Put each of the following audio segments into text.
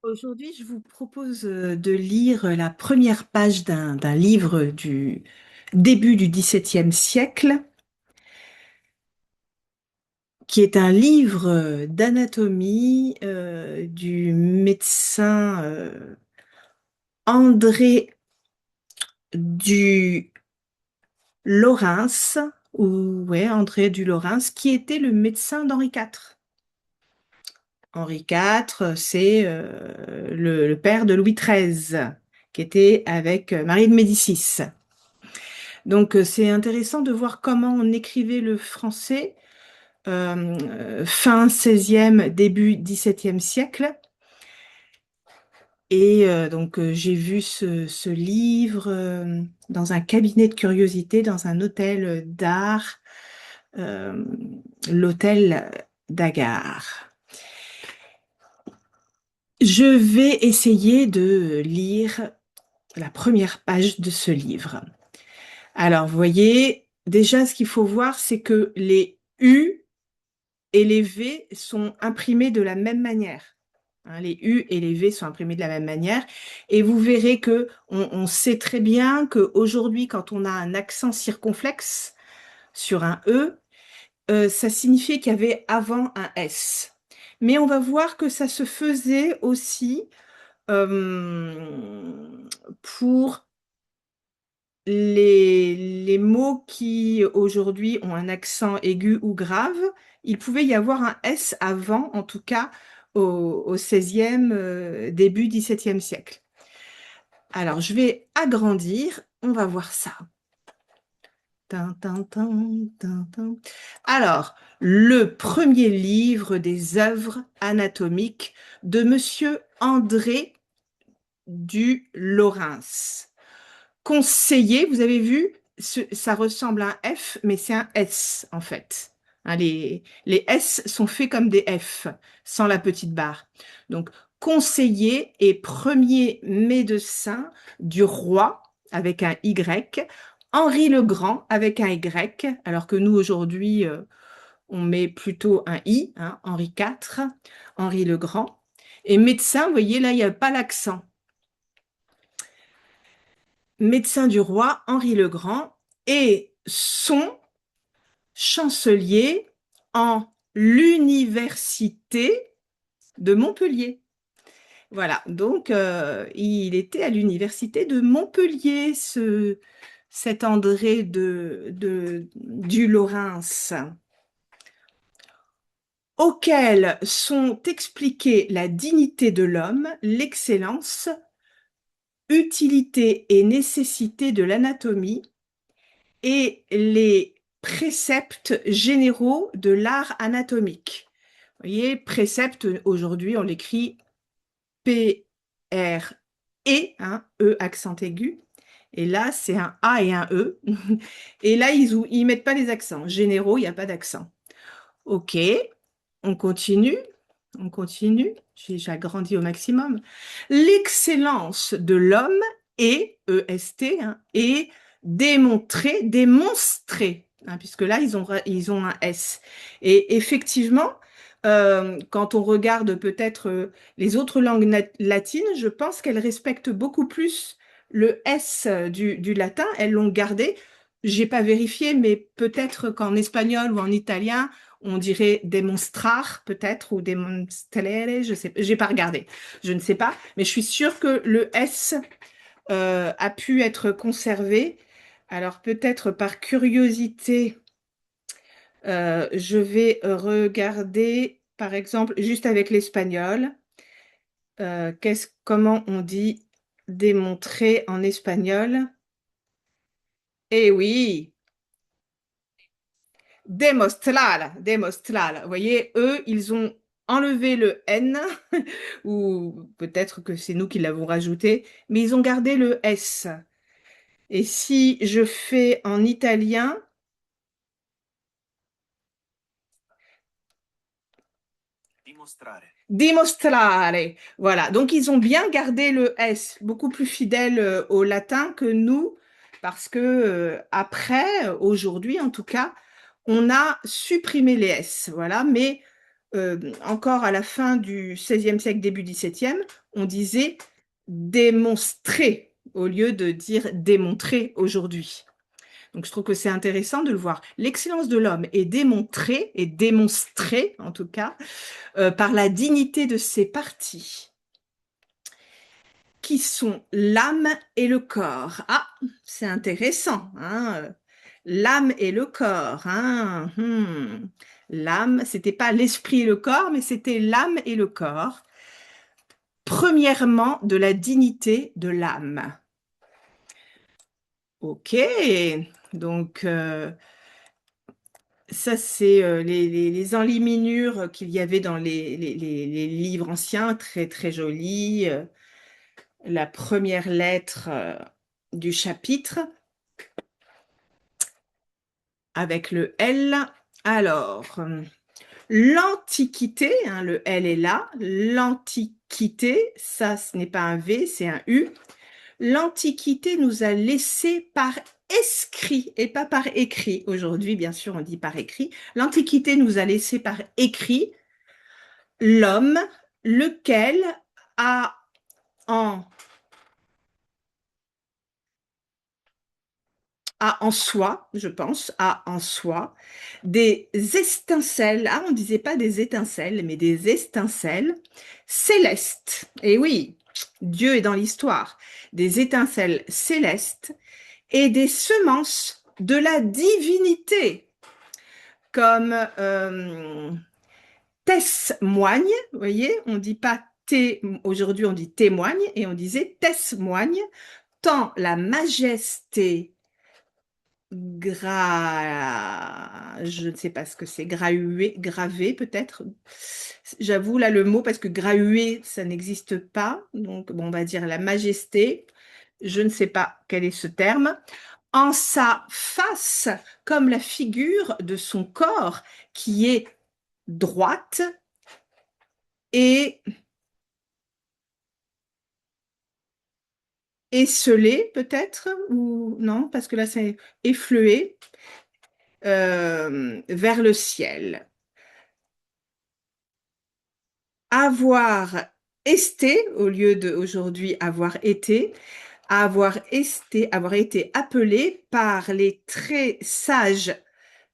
Aujourd'hui, je vous propose de lire la première page d'un livre du début du XVIIe siècle, qui est un livre d'anatomie du médecin André du Lorens, ou ouais, André du Lorens, qui était le médecin d'Henri IV. Henri IV, c'est le père de Louis XIII, qui était avec Marie de Médicis. Donc, c'est intéressant de voir comment on écrivait le français fin 16e, début 17e siècle. Et j'ai vu ce livre dans un cabinet de curiosité, dans un hôtel d'art, euh, l'hôtel d'Agar. Je vais essayer de lire la première page de ce livre. Alors, vous voyez, déjà, ce qu'il faut voir, c'est que les U et les V sont imprimés de la même manière. Hein, les U et les V sont imprimés de la même manière. Et vous verrez que on sait très bien qu'aujourd'hui, quand on a un accent circonflexe sur un E, ça signifiait qu'il y avait avant un S. Mais on va voir que ça se faisait aussi pour les mots qui aujourd'hui ont un accent aigu ou grave, il pouvait y avoir un S avant, en tout cas au 16e, début 17e siècle. Alors, je vais agrandir, on va voir ça. Tin, tin, tin, tin, tin. Alors, le premier livre des œuvres anatomiques de Monsieur André du Lorens. Conseiller, vous avez vu, ça ressemble à un F, mais c'est un S en fait. Hein, les S sont faits comme des F, sans la petite barre. Donc, conseiller et premier médecin du roi, avec un Y, Henri le Grand, avec un Y, alors que nous, aujourd'hui, on met plutôt un I, hein, Henri IV, Henri le Grand. Et médecin, vous voyez, là, il n'y a pas l'accent. Médecin du roi Henri le Grand et son chancelier en l'université de Montpellier. Voilà, donc il était à l'université de Montpellier, cet André du Lorens, auquel sont expliquées la dignité de l'homme, l'excellence, utilité et nécessité de l'anatomie, et les préceptes généraux de l'art anatomique. Vous voyez, précepte, aujourd'hui, on l'écrit P-R-E, hein, E accent aigu. Et là, c'est un A et un E. Et là, ils mettent pas les accents. Généraux, il n'y a pas d'accent. OK, on continue. On continue. J'ai agrandi au maximum. L'excellence de l'homme est, E-S-T, hein, est démontrée, hein, puisque là, ils ont un S. Et effectivement, quand on regarde peut-être les autres langues latines, je pense qu'elles respectent beaucoup plus le S du latin. Elles l'ont gardé. J'ai pas vérifié, mais peut-être qu'en espagnol ou en italien, on dirait demonstrar peut-être ou demonstrare, je sais, j'ai pas regardé, je ne sais pas, mais je suis sûre que le S a pu être conservé. Alors peut-être par curiosité, je vais regarder, par exemple, juste avec l'espagnol, comment on dit démontrer en espagnol? Eh oui, demostrar. Vous voyez, eux, ils ont enlevé le N, ou peut-être que c'est nous qui l'avons rajouté, mais ils ont gardé le S. Et si je fais en italien, dimostrare. Voilà, donc ils ont bien gardé le S, beaucoup plus fidèle au latin que nous, parce que après, aujourd'hui en tout cas, on a supprimé les S. Voilà, mais encore à la fin du XVIe siècle, début XVIIe, on disait démonstrer au lieu de dire démontrer aujourd'hui. Donc je trouve que c'est intéressant de le voir. L'excellence de l'homme est démontrée, et démonstrée en tout cas, par la dignité de ses parties, qui sont l'âme et le corps. Ah, c'est intéressant, hein, l'âme et le corps. Hein, L'âme, c'était pas l'esprit et le corps, mais c'était l'âme et le corps. Premièrement, de la dignité de l'âme. Ok, donc ça c'est les enluminures qu'il y avait dans les livres anciens, très très jolies. La première lettre du chapitre avec le L. Alors, l'Antiquité, hein, le L est là, l'Antiquité, ça ce n'est pas un V, c'est un U. L'Antiquité nous a laissé par escrit et pas par écrit. Aujourd'hui, bien sûr, on dit par écrit. L'Antiquité nous a laissé par écrit l'homme, lequel a en, a en soi, je pense, a en soi des étincelles. Ah, on ne disait pas des étincelles, mais des étincelles célestes. Et oui, Dieu est dans l'histoire. Des étincelles célestes et des semences de la divinité, comme témoigne, vous voyez, on ne dit pas aujourd'hui on dit témoigne, et on disait témoigne, tant la majesté je ne sais pas ce que c'est, gravé peut-être. J'avoue là le mot parce que grahué ça n'existe pas, donc bon, on va dire la majesté. Je ne sais pas quel est ce terme. En sa face, comme la figure de son corps qui est droite et esselée peut-être, ou non, parce que là c'est efflué vers le ciel. Avoir esté, au lieu de aujourd'hui avoir avoir été appelé par les très sages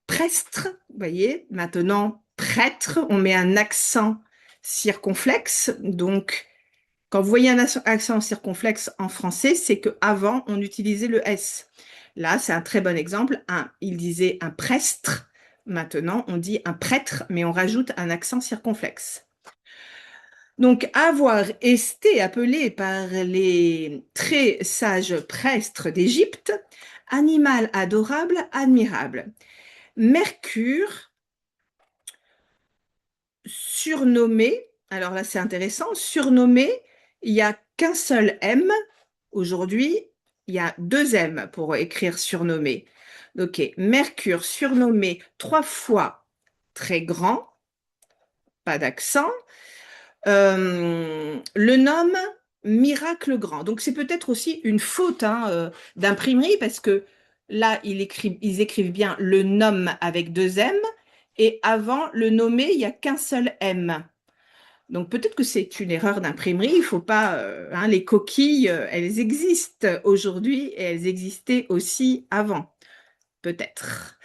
prestres, vous voyez, maintenant prêtre, on met un accent circonflexe. Donc, quand vous voyez un accent circonflexe en français, c'est qu'avant, on utilisait le S. Là, c'est un très bon exemple. Il disait un prestre. Maintenant, on dit un prêtre, mais on rajoute un accent circonflexe. Donc, avoir été appelé par les très sages prestres d'Égypte, animal adorable, admirable. Mercure, surnommé, alors là c'est intéressant, surnommé, il n'y a qu'un seul M. Aujourd'hui, il y a deux M pour écrire surnommé. Ok, Mercure surnommé 3 fois très grand, pas d'accent, le nomme miracle grand. Donc c'est peut-être aussi une faute, hein, d'imprimerie parce que là ils écrivent bien le nomme avec deux M et avant le nommé il n'y a qu'un seul M. Donc peut-être que c'est une erreur d'imprimerie. Il faut pas, hein, les coquilles, elles existent aujourd'hui et elles existaient aussi avant. Peut-être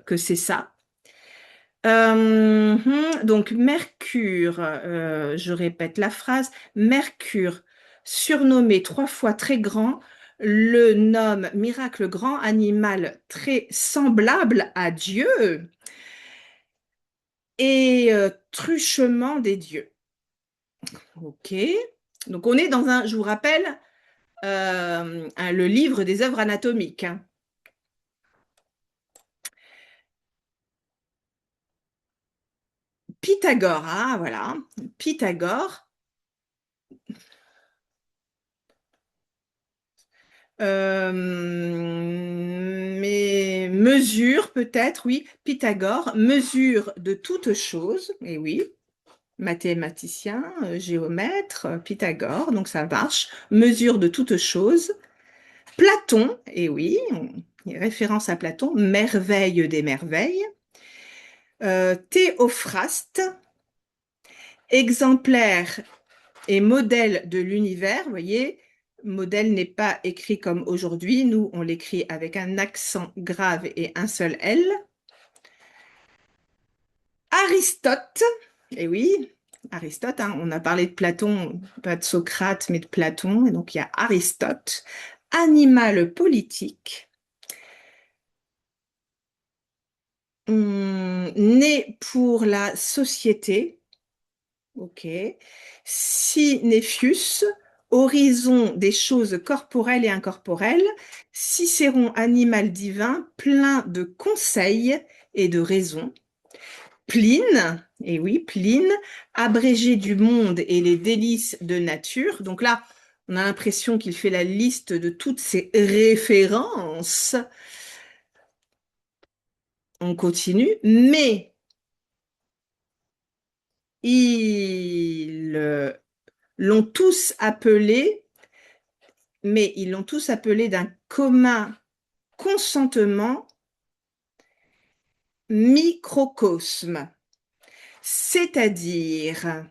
que c'est ça. Donc Mercure, je répète la phrase, Mercure, surnommé 3 fois très grand, le nomme miracle grand, animal très semblable à Dieu et truchement des dieux. Ok, donc on est dans un, je vous rappelle, le livre des œuvres anatomiques, hein. Pythagore, ah voilà, Pythagore. Mais mesure peut-être, oui, Pythagore, mesure de toutes choses, et oui, mathématicien, géomètre, Pythagore, donc ça marche, mesure de toutes choses. Platon, et oui, référence à Platon, merveille des merveilles. Théophraste, Exemplaire et modèle de l'univers, vous voyez, modèle n'est pas écrit comme aujourd'hui, nous on l'écrit avec un accent grave et un seul L. Aristote, et oui, Aristote, hein, on a parlé de Platon, pas de Socrate, mais de Platon, et donc il y a Aristote, animal politique, né pour la société, ok, Synéfius, horizon des choses corporelles et incorporelles, Cicéron, animal divin, plein de conseils et de raisons. Pline, et oui, Pline, abrégé du monde et les délices de nature. Donc là, on a l'impression qu'il fait la liste de toutes ces références. On continue, mais ils l'ont tous appelé, mais ils l'ont tous appelé d'un commun consentement microcosme. C'est-à-dire,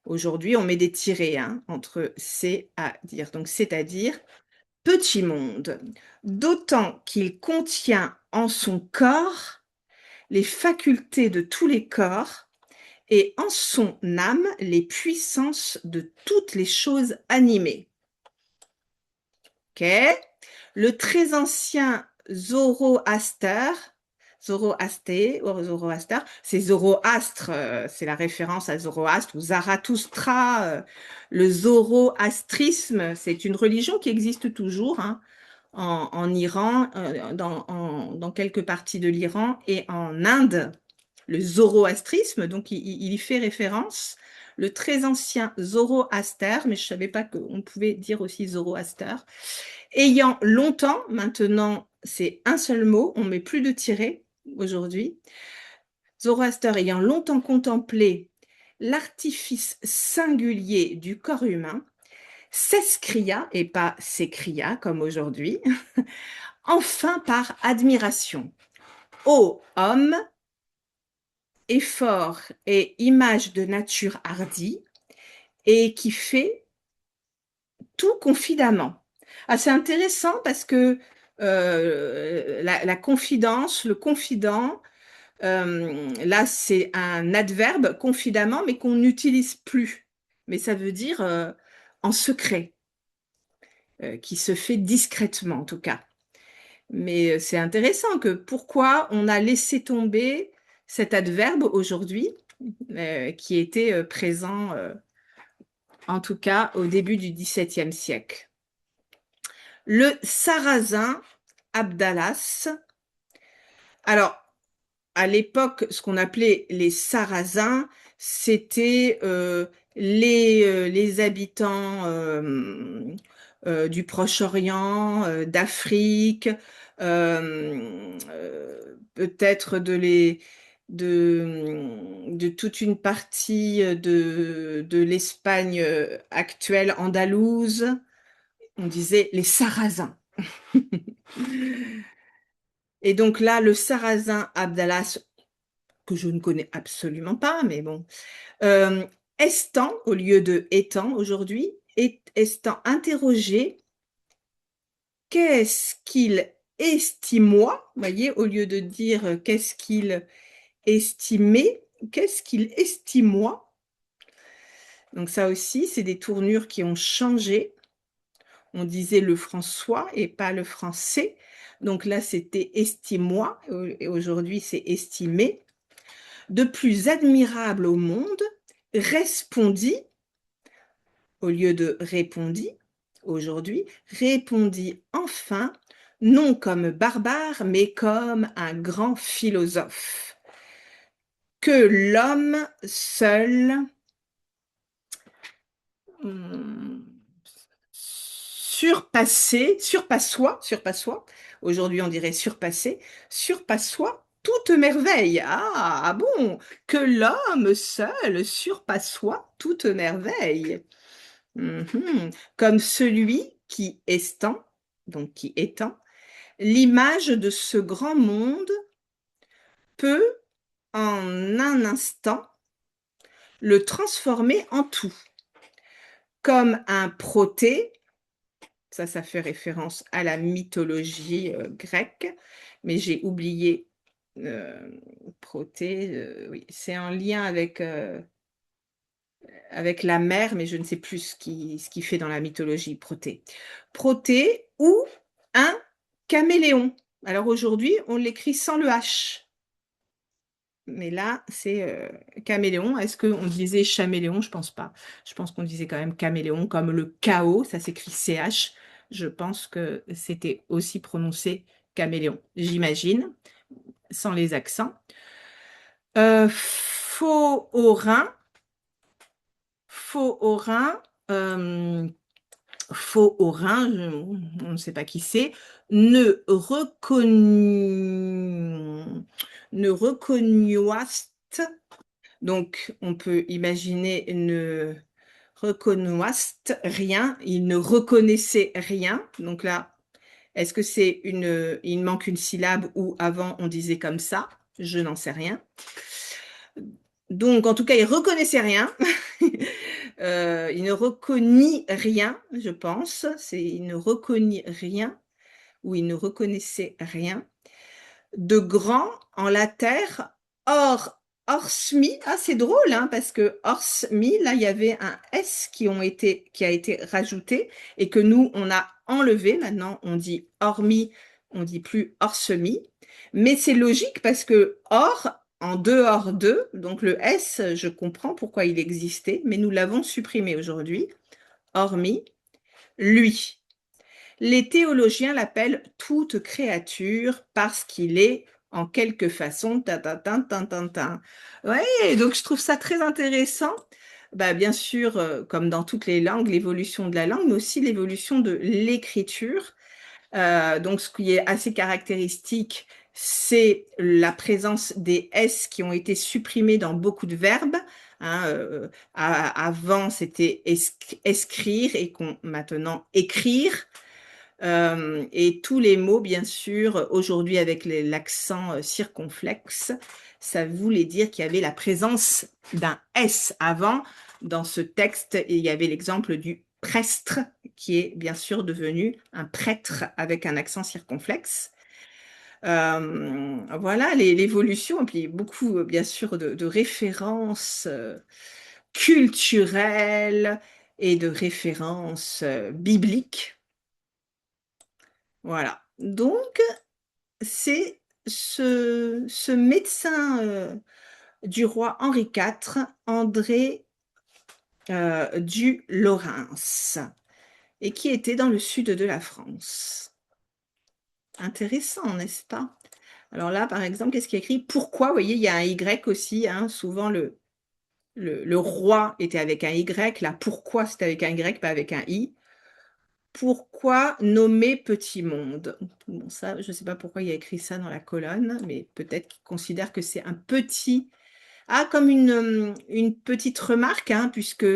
aujourd'hui, on met des tirets hein, entre c'est à dire. Donc, c'est-à-dire petit monde, d'autant qu'il contient en son corps les facultés de tous les corps et en son âme les puissances de toutes les choses animées. Ok. Le très ancien Zoroaster, Zoroaster, c'est Zoroastre, c'est la référence à Zoroastre ou Zarathustra. Le zoroastrisme, c'est une religion qui existe toujours hein, en Iran, dans quelques parties de l'Iran et en Inde. Le zoroastrisme, donc il y fait référence. Le très ancien Zoroaster, mais je ne savais pas qu'on pouvait dire aussi Zoroaster. Ayant longtemps, maintenant c'est un seul mot, on met plus de tirets aujourd'hui. Zoroaster ayant longtemps contemplé l'artifice singulier du corps humain, s'escria, et pas s'écria comme aujourd'hui, enfin par admiration. Ô homme, effort et image de nature hardie, et qui fait tout confidemment. Ah, c'est intéressant parce que la confidence, le confident, là c'est un adverbe confidemment, mais qu'on n'utilise plus. Mais ça veut dire en secret, qui se fait discrètement en tout cas. Mais c'est intéressant que pourquoi on a laissé tomber cet adverbe aujourd'hui, qui était présent en tout cas au début du XVIIe siècle. Le Sarrasin Abdalas. Alors, à l'époque, ce qu'on appelait les Sarrasins, c'était les habitants du Proche-Orient, d'Afrique, peut-être de toute une partie de l'Espagne actuelle andalouse. On disait les Sarrasins. Et donc là, le Sarrasin Abdalas, que je ne connais absolument pas, mais bon, Estant, au lieu de étant aujourd'hui, Estant interrogé, qu'est-ce qu'il estimoit, voyez, au lieu de dire qu'est-ce qu'il estimait, qu'est-ce qu'il estimoit. Donc ça aussi, c'est des tournures qui ont changé. On disait le François et pas le français. Donc là, c'était estimois et aujourd'hui, c'est estimé. De plus admirable au monde, répondit, au lieu de répondit, aujourd'hui, répondit enfin, non comme barbare, mais comme un grand philosophe, que l'homme seul hum, surpassoit, aujourd'hui on dirait surpassoit toute merveille. Ah bon, que l'homme seul surpassoit toute merveille. Comme celui qui étant, donc qui étant, l'image de ce grand monde peut en un instant le transformer en tout, comme un protée, ça fait référence à la mythologie, grecque, mais j'ai oublié, protée, oui, c'est en lien avec la mer, mais je ne sais plus ce qu'il fait dans la mythologie, Protée. Protée ou un caméléon. Alors aujourd'hui, on l'écrit sans le H, mais là, c'est, caméléon. Est-ce qu'on disait chaméléon? Je pense pas. Je pense qu'on disait quand même caméléon, comme le chaos, ça s'écrit CH. Je pense que c'était aussi prononcé caméléon, j'imagine, sans les accents. Faux au rein, faux au rein, faux au rein, on ne sait pas qui c'est, ne recognoist. Donc, on peut imaginer ne recognoist rien, il ne reconnaissait rien. Donc là, est-ce que c'est il manque une syllabe ou avant on disait comme ça? Je n'en sais rien. Donc, en tout cas, il reconnaissait rien. Il ne reconnut rien, je pense. Il ne reconnut rien ou il ne reconnaissait rien. De grand en la terre, orsmi. Ah, c'est drôle, hein, parce que orsmi, là, il y avait un S qui a été rajouté et que nous, on a enlevé. Maintenant, on dit hormis, on dit plus orsemi. Mais c'est logique parce que hors, en dehors de, donc le S, je comprends pourquoi il existait, mais nous l'avons supprimé aujourd'hui. Hormis, lui. Les théologiens l'appellent toute créature parce qu'il est en quelque façon ta ta ta ta ta ta. Ouais, donc je trouve ça très intéressant. Bah, bien sûr, comme dans toutes les langues, l'évolution de la langue, mais aussi l'évolution de l'écriture. Donc ce qui est assez caractéristique, c'est la présence des S qui ont été supprimés dans beaucoup de verbes. Hein, avant, c'était escrire et qu'on maintenant écrire. Et tous les mots, bien sûr, aujourd'hui avec l'accent circonflexe, ça voulait dire qu'il y avait la présence d'un S avant. Dans ce texte, il y avait l'exemple du prestre, qui est bien sûr devenu un prêtre avec un accent circonflexe. Voilà l'évolution, et puis beaucoup, bien sûr, de références culturelles et de références bibliques. Voilà. Donc, c'est ce médecin du roi Henri IV, André du Lorens, et qui était dans le sud de la France. Intéressant, n'est-ce pas? Alors là, par exemple, qu'est-ce qui est écrit? Pourquoi? Vous voyez, il y a un Y aussi. Hein, souvent, le roi était avec un Y. Là, pourquoi c'est avec un Y, pas avec un I? Pourquoi nommer petit monde? Bon, ça, je ne sais pas pourquoi il y a écrit ça dans la colonne, mais peut-être qu'il considère que c'est un petit... Ah, comme une petite remarque, hein, puisque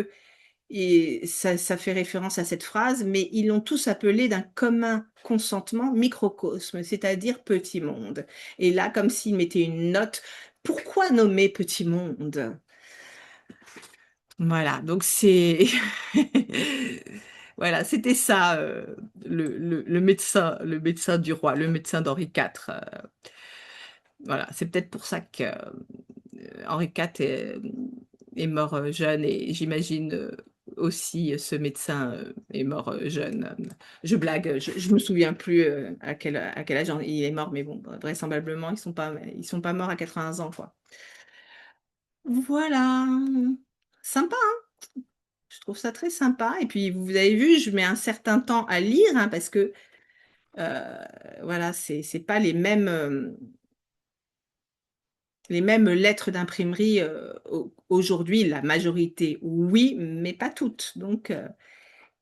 ça fait référence à cette phrase, mais ils l'ont tous appelé d'un commun consentement microcosme, c'est-à-dire petit monde. Et là, comme s'ils mettaient une note, pourquoi nommer petit monde? Voilà, donc c'est... Voilà, c'était ça, le médecin du roi, le médecin d'Henri IV. Voilà, c'est peut-être pour ça que Henri IV est mort jeune et j'imagine aussi ce médecin est mort jeune. Je blague, je me souviens plus à quel âge il est mort, mais bon, vraisemblablement, ils sont pas morts à 80 ans, quoi. Voilà, sympa. Je trouve ça très sympa. Et puis, vous avez vu, je mets un certain temps à lire hein, parce que voilà, c'est pas les mêmes lettres d'imprimerie aujourd'hui. La majorité, oui, mais pas toutes. Donc,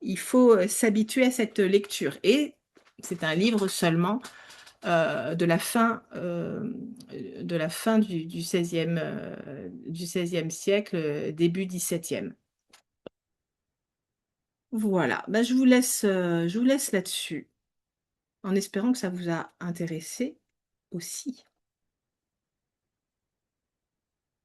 il faut s'habituer à cette lecture. Et c'est un livre seulement de la fin du 16e, du 16e siècle, début 17e. Voilà, bah, je vous laisse là-dessus, en espérant que ça vous a intéressé aussi.